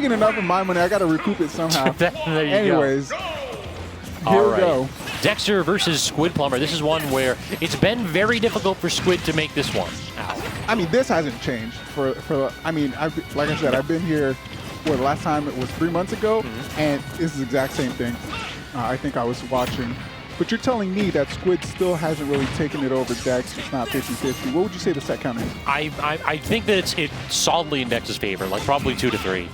making enough of my money. I got to recoup it somehow. There you Anyways, go. Here we go. Dexter versus Squidplumber. This is one where it's been very difficult for Squid to make this one out. I mean, this hasn't changed. I mean, like I said, I've been here. Well, the last time it was 3 months ago, and it's the exact same thing. I think I was watching. But you're telling me that Squid still hasn't really taken it over Dex. It's not 50-50. What would you say the set count is? I think that it's solidly in Dex's favor, like probably 2 to 3.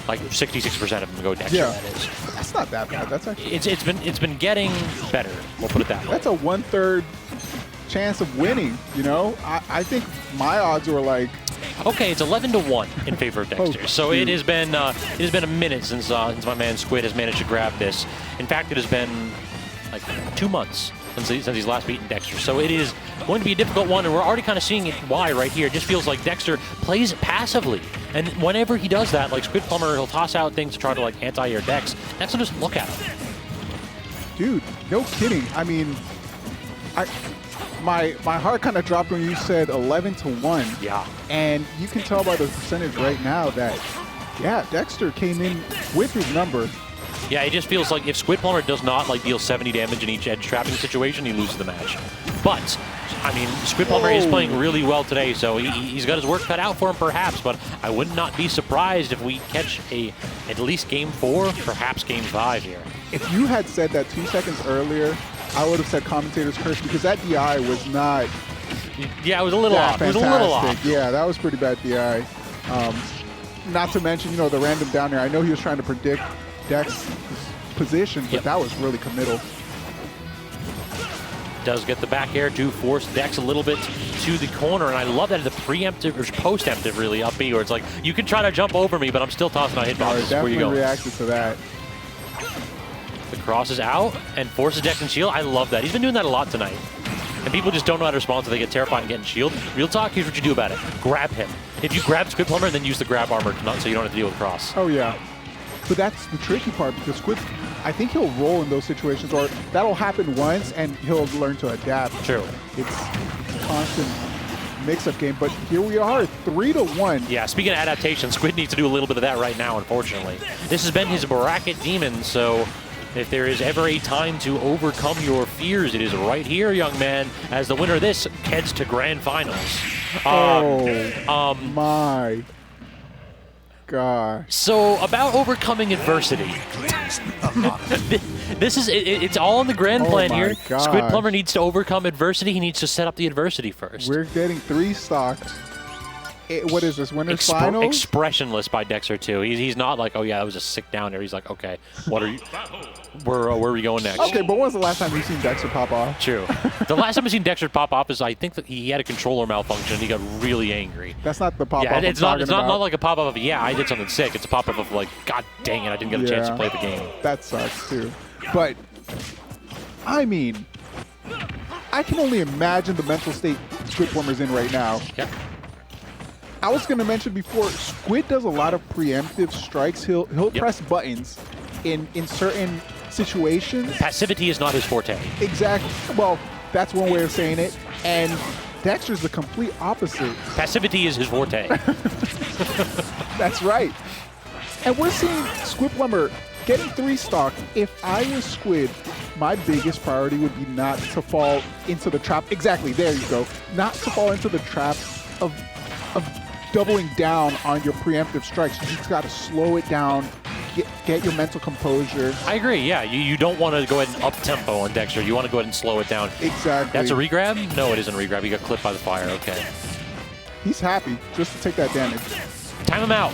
Like 66% of them go Dexter. Yeah. That is. That's not that bad. That's actually. It's been getting better. We'll put it that way. That's a 1/3 chance of winning. You know, I think my odds were like. Okay, it's 11 to 1 in favor of Dexter. So it has been a minute since my man Squid has managed to grab this. In fact, it has been like 2 months since he's last beaten Dexter. So it is going to be a difficult one, and we're already kind of seeing why right here. It just feels like Dexter plays passively, and whenever he does that, like Squidplumber, he'll toss out things to try to like anti-air Dex. Dexter just look at him. Dude, no kidding. I mean, my heart kind of dropped when you said 11 to 1. Yeah. And you can tell by the percentage right now that, yeah, Dexter came in with his number. Yeah, it just feels like if Squidplumber does not like deal 70 damage in each edge trapping situation, he loses the match. But, I mean, Squidplumber is playing really well today, so he's got his work cut out for him perhaps, but I would not be surprised if we catch at least game 4, perhaps game 5 here. If you had said that 2 seconds earlier, I would have said commentator's curse because that DI was not. Yeah, it was a little off. Fantastic. It was a little off. Yeah, that was pretty bad DI. Not to mention, you know, the random down there. I know he was trying to predict Dex's position, but that was really committal. Does get the back air to force Dex a little bit to the corner, and I love that it's a preemptive or post-emptive really up B, where it's like, you can try to jump over me, but I'm still tossing out hitboxes. Where you go? Definitely reacted to that. The cross is out and forces Dex and shield. I love that. He's been doing that a lot tonight. And people just don't know how to respond so they get terrified and get in shield. Real talk, here's what you do about it. Grab him. If you grab Squidplumber and then use the grab armor so you don't have to deal with cross. Oh, yeah. But that's the tricky part because Squid, I think he'll roll in those situations, or that'll happen once and he'll learn to adapt. True. It's a constant mix-up game, but here we are, 3 to 1. Yeah, speaking of adaptation, Squid needs to do a little bit of that right now, unfortunately. This has been his bracket demon, so if there is ever a time to overcome your fears, it is right here, young man, as the winner of this heads to grand finals. My God. So about overcoming adversity. This is it's all in the grand plan here. Gosh. Squidplumber needs to overcome adversity. He needs to set up the adversity first. We're getting 3 stocked. What is this, winner's finals? Expressionless by Dexter too. He's not like, oh yeah, that was a sick down there. He's like, okay, what are you? Where are we going next? Okay, but when was the last time you've seen Dexter pop off? True. The last time I've seen Dexter pop off is I think that he had a controller malfunction and he got really angry. That's not the pop off. Yeah, it's not like a pop off of yeah, I did something sick. It's a pop off of like, God dang it, I didn't get a chance to play the game. That sucks too. But I mean, I can only imagine the mental state Squidplumber's in right now. Yeah. I was going to mention before, Squid does a lot of preemptive strikes. He'll press buttons in certain situations. Passivity is not his forte. Exactly. Well, that's one way of saying it. And Dexter's the complete opposite. Passivity is his forte. That's right. And we're seeing Squidplumber getting 3 stock. If I was Squid, my biggest priority would be not to fall into the trap. Exactly, there you go. Not to fall into the trap of doubling down on your preemptive strikes. You just got to slow it down, get your mental composure. I agree, yeah. You don't want to go ahead and up-tempo on Dexter. You want to go ahead and slow it down. Exactly. That's a regrab? No, it isn't a regrab. He got clipped by the fire, okay. He's happy just to take that damage. Time him out.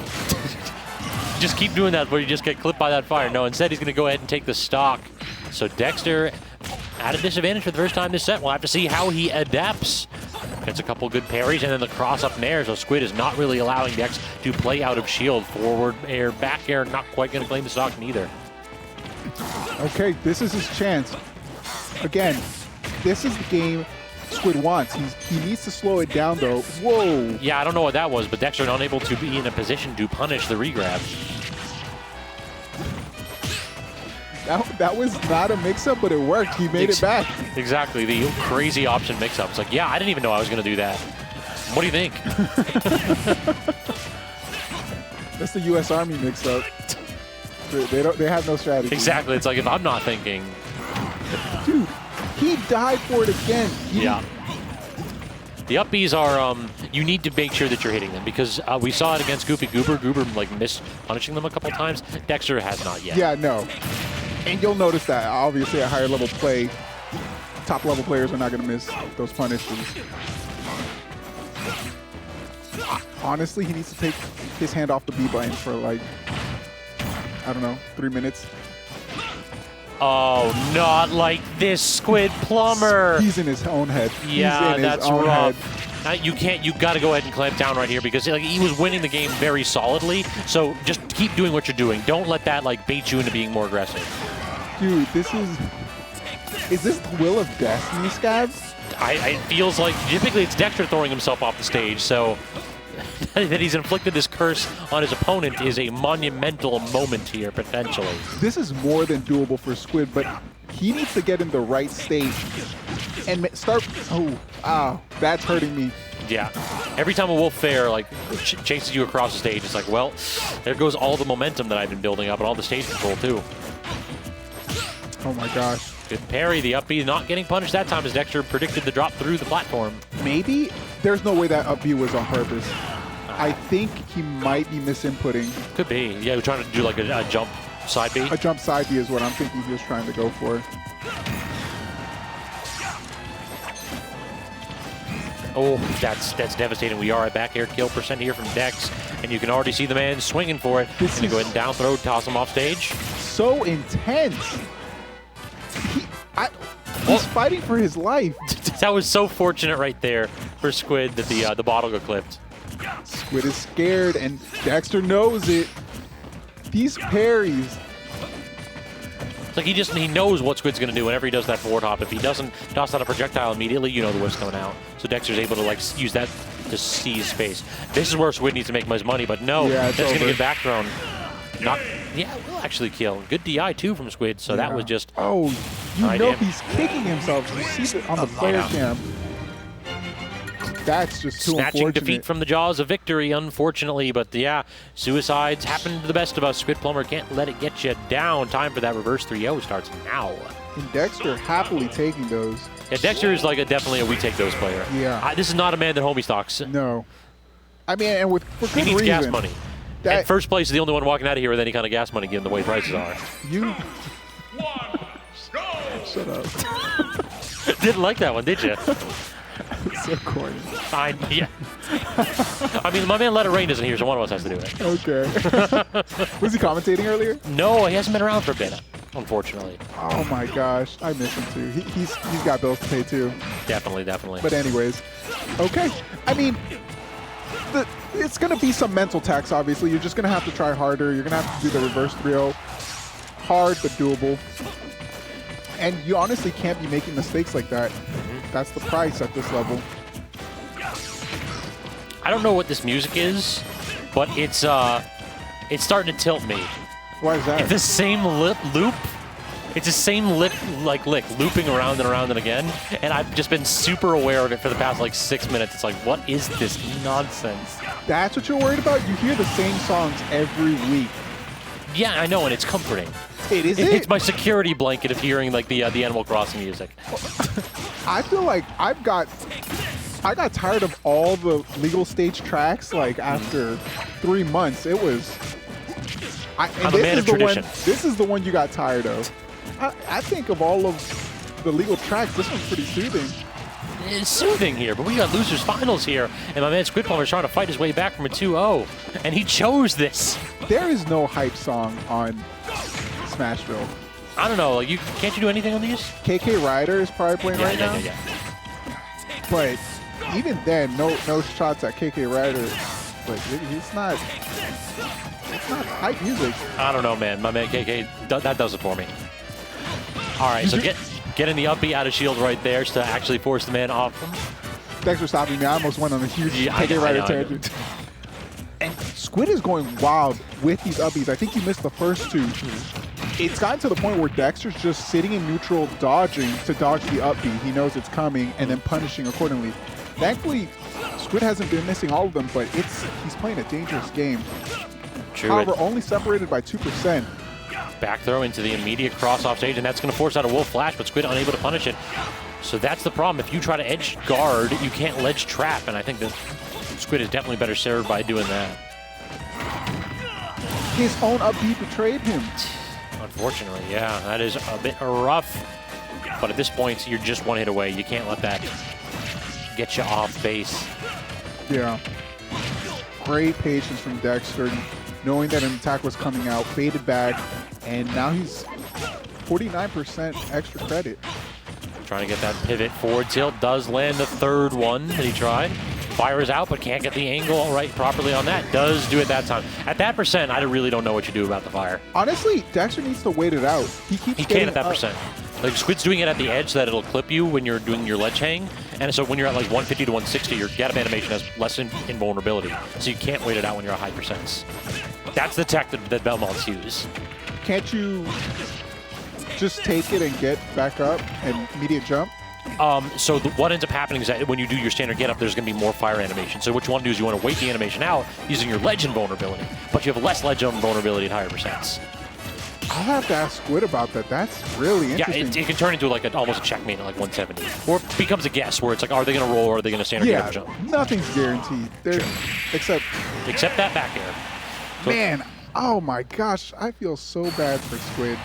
Just keep doing that where you just get clipped by that fire. No, instead he's going to go ahead and take the stock. So Dexter at a disadvantage for the first time this set. We'll have to see how he adapts. Gets a couple good parries and then the cross up in air. So Squid is not really allowing Dex to play out of shield. Forward air, back air, not quite going to claim the stock neither. Okay, this is his chance. Again, this is the game Squid wants. He needs to slow it down though. Whoa. Yeah, I don't know what that was, but Dexter unable to be in a position to punish the regrab. That was not a mix-up, but it worked. He made it back. Exactly, the crazy option mix-up. It's like, yeah, I didn't even know I was going to do that. What do you think? That's the U.S. Army mix-up. They have no strategy. Exactly. It's like if I'm not thinking. Dude, he died for it again. Yeah. The up Bs are, you need to make sure that you're hitting them because we saw it against Goofy Goober. Goober like missed punishing them a couple times. Dexter has not yet. Yeah, no. And you'll notice that obviously at higher level play, top level players are not going to miss those punishes. Honestly, he needs to take his hand off the B button for like, I don't know, 3 minutes. Oh, not like this, Squidplumber. He's in his own head. Yeah, He's in that's his own rough. head. You got to go ahead and clamp down right here because like, he was winning the game very solidly. So just keep doing what you're doing. Don't let that like bait you into being more aggressive. Dude, this is this the will of destiny, Scabs? It feels like typically it's Dexter throwing himself off the stage. So that he's inflicted this curse on his opponent is a monumental moment here, potentially. This is more than doable for Squid, but he needs to get in the right state and start. Oh, that's hurting me. Yeah. Every time a Wolf Fair like chases you across the stage, it's like, well, there goes all the momentum that I've been building up and all the stage control too. Oh my gosh. Good parry. The up B not getting punished that time as Dexter predicted the drop through the platform. Maybe there's no way that up B was on purpose. I think he might be misinputting. Could be. Yeah, we're trying to do like a jump side B. A jump side B is what I'm thinking he was trying to go for. Oh, that's devastating. We are at back air kill % here from Dex, and you can already see the man swinging for it. He's gonna go ahead and down throw, toss him off stage. So intense. He's fighting for his life. That was so fortunate right there for Squid that the bottle got clipped. Squid is scared, and Dexter knows it. These parries. It's like he knows what Squid's going to do whenever he does that forward hop. If he doesn't toss out a projectile immediately, you know the whip's coming out. So Dexter's able to like use that to seize space. This is where Squid needs to make his money, but no, that's going to get back thrown. Yeah, will actually kill. Good DI too from Squid, so that was just... Oh, you know he's kicking himself. You see it on the player cam. That's just too Snatching unfortunate. defeat from the jaws of victory, unfortunately. But yeah, suicides happen to the best of us. Squidplumber can't let it get you down. Time for that reverse 3-0 starts now. And Dexter happily taking those. Yeah, Dexter is like definitely a we take those player. Yeah. This is not a man that homie stocks. No. I mean, and for good he needs reason. Gas money. And first place is the only one walking out of here with any kind of gas money given the way prices are. You. Shut up. Didn't like that one, did you? So corny. Fine. Yeah. I mean, my man Let It Rain isn't here, so one of us has to do it. Okay. Was he commentating earlier? No, he hasn't been around for a bit, unfortunately. Oh my gosh, I miss him too. He's got bills to pay too. Definitely. But anyways, okay. I mean, it's going to be some mental tax, obviously. You're just going to have to try harder. You're going to have to do the reverse 3-0. Hard, but doable. And you honestly can't be making mistakes like that. That's the price at this level. I don't know what this music is, but it's starting to tilt me. Why is that? It's the same loop. It's the same lick looping around and around and again. And I've just been super aware of it for the past like 6 minutes. It's like, what is this nonsense? That's what you're worried about? You hear the same songs every week. Yeah, I know, and it's comforting. It's my security blanket of hearing like the Animal Crossing music. I feel like I got tired of all the legal stage tracks like after 3 months. It was I'm a man of tradition. This is the one you got tired of. I think of all of the legal tracks, this one's pretty soothing. It's soothing here, but we got losers finals here, and my man Squidplumber is trying to fight his way back from a 2-0, and he chose this. There is no hype song on Smashville. I don't know, can't you do anything on these? KK Ryder is probably playing right now. Yeah. But even then, no shots at KK Ryder. Like it's not hype music. I don't know, man. My man KK, that does it for me. All right, so getting the up B out of shield right there to actually force the man off him. Thanks for stopping me. I almost went on a huge KK Ryder tangent. And Squid is going wild with these upbeats. I think he missed the first two. It's gotten to the point where Dexter's just sitting in neutral, dodging to dodge the upbeat. He knows it's coming and then punishing accordingly. Thankfully, Squid hasn't been missing all of them, but he's playing a dangerous game. True. However, only separated by 2%. Back throw into the immediate cross off stage, and that's going to force out a Wolf Flash, but Squid unable to punish it. So that's the problem. If you try to edge guard, you can't ledge trap, and I think that Squid is definitely better served by doing that. His own up B betrayed him. Unfortunately, yeah, that is a bit rough. But at this point, you're just one hit away. You can't let that get you off base. Yeah. Great patience from Dexter, knowing that an attack was coming out, faded back, and now he's 49% extra credit. Trying to get that pivot forward tilt. Does land the third one that he tried. Fires out, but can't get the angle right properly on that. Does do it that time. At that percent, I really don't know what you do about the fire. Honestly, Dexter needs to wait it out. He can't at that percent. Like, Squid's doing it at the edge so that it'll clip you when you're doing your ledge hang. And so when you're at like 150 to 160, your get up animation has less invulnerability. So you can't wait it out when you're at high percents. That's the tech that Belmonts use. Can't you just take it and get back up and immediate jump? So what ends up happening is that when you do your standard get up, there's going to be more fire animation. So what you want to do is you want to wait the animation out using your ledge invulnerability. But you have less ledge invulnerability at higher percents. I'll have to ask Squid about that. That's really interesting. Yeah, it can turn into like almost a checkmate at like 170. Or it becomes a guess where it's like, are they going to roll or are they going to standard get up jump? Nothing's guaranteed. Except that back air. So man, oh my gosh, I feel so bad for Squid.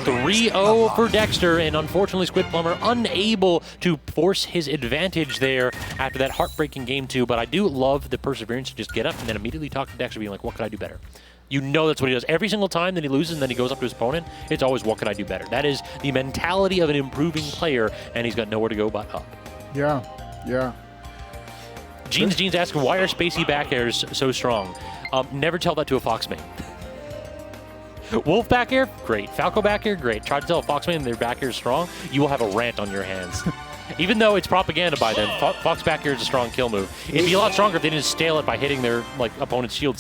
3-0 for Dexter, and unfortunately Squidplumber unable to force his advantage there after that heartbreaking game 2. But I do love the perseverance to just get up and then immediately talk to Dexter, being like, what could I do better? You know that's what he does. Every single time that he loses and then he goes up to his opponent, it's always, what could I do better? That is the mentality of an improving player, and he's got nowhere to go but up. Yeah, yeah. Jeans asks, why are spacey back airs so strong? Never tell that to a Fox main. Wolf back air, great. Falco back air, great. Try to tell a Fox main their back air is strong, you will have a rant on your hands. Even though it's propaganda by then, Fox back air is a strong kill move. It'd be a lot stronger if they didn't stale it by hitting their opponent's shield